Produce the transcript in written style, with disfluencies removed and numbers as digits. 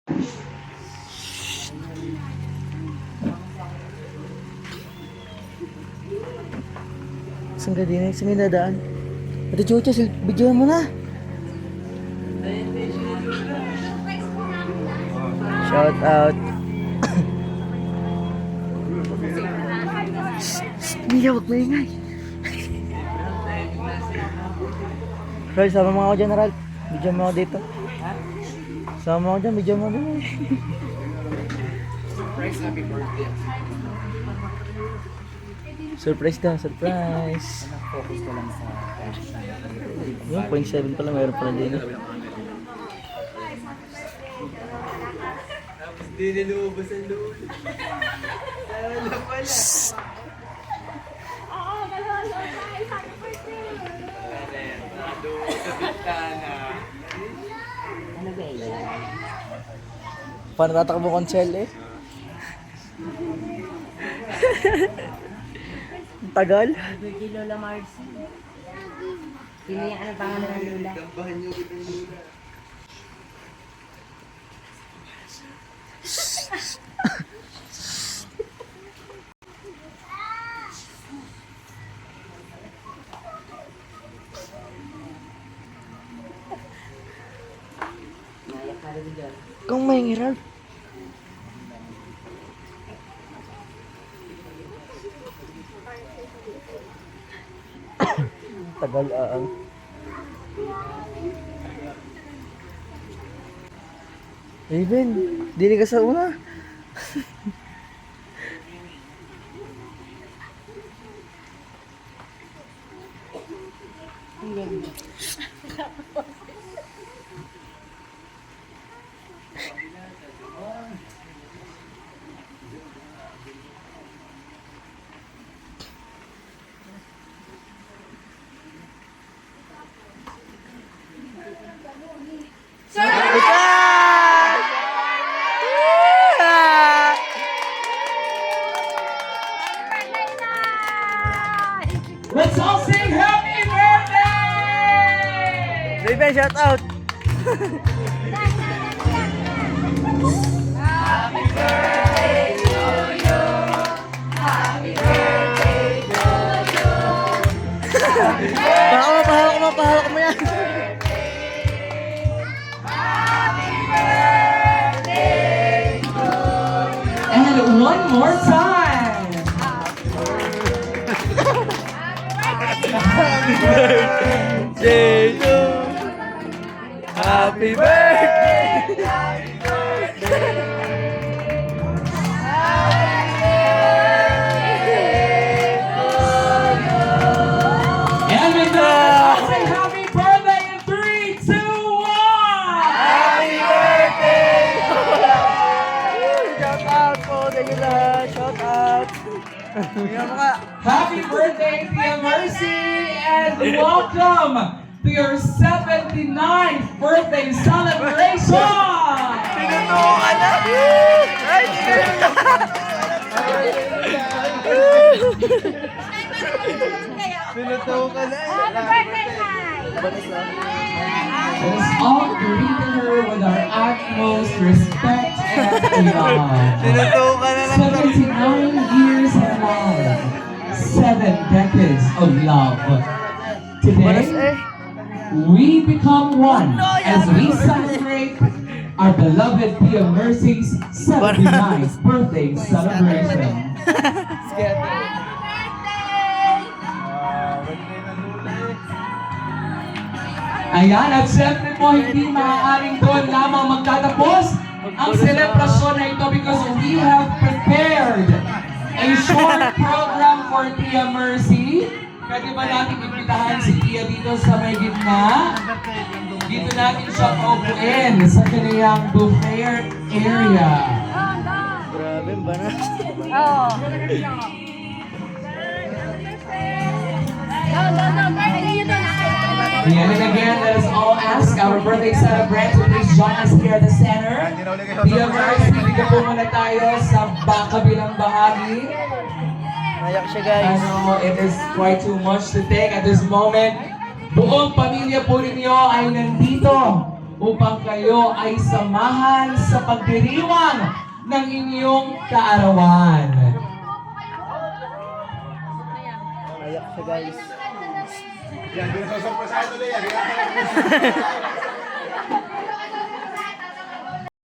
Saan ka din? Saan ka dadaan? Ate Chucha, video mo na. Shout out. Mia, wag maingay. Ral, sama mo ako dyan, Ral. Video mo ako dito. Sama mo ako dyan, video mo dyan. Surprise, happy birthday. Surprise daw, surprise. Focus ko lang sa Yung 0.7 pala, mayroon pala din. Tapos di nilubos ang loob. Wala pala. Oo, galolo. Guys, happy birthday! Doon sa bintana. Paano tatakbo kong Chel eh? Ang tagal. Birthday Lola Marcy. Pilihan ang pangalan ng Lola. Dambahan niyo kitang lula. Nayak ka rin dyan. Kung may ngiral. Tagal ang. Raven, dili ka sa una. Let's all sing happy birthday! Raven, shout out. Pahawak mo yan. And one more time! Birthday to Happy birthday. And with that, let's say happy birthday in 3, 2, 1! Happy birthday! Shout out po sa inyo lahat. Shout out. Tingnan mo ka. Happy birthday, Tia Mercy, and welcome to your 79th birthday celebration! Tinutuwa ka na. Ay, tinutuwa ka na. Happy birthday, Nay! Let us all greet her with our utmost respect and love. Tinutuwa ka na lang. 79 years of love, 7 decades of love. Balas Today, eh. we become one as we celebrate our beloved Tia Mercy's 79th birthday celebration. Ayan, at syempre po, hindi maaaring doon lamang magtatapos ang selebrasyon na ito because we have prepared a short program for Tia Mercy. Pwede ba natin imbitahan si Tia dito sa may gitna? Dito natin siya paupuin sa kaniyang buffet area. Grabe, banas. Oo. Go, go, go, birthday you doon. Ayan, and again, let us all ask our birthday celebrant to please join us here at the center. Tia Mercy, bigyan po muna tayo sa kabilang bahagi. Nayak siya, guys. It is quite too much to take at this moment. Buong pamilya po ninyo ay nandito upang kayo ay samahan sa pagdiriwang ng inyong kaarawan. Ayak siya guys. Yan, di na sasampasahan tuloy yan.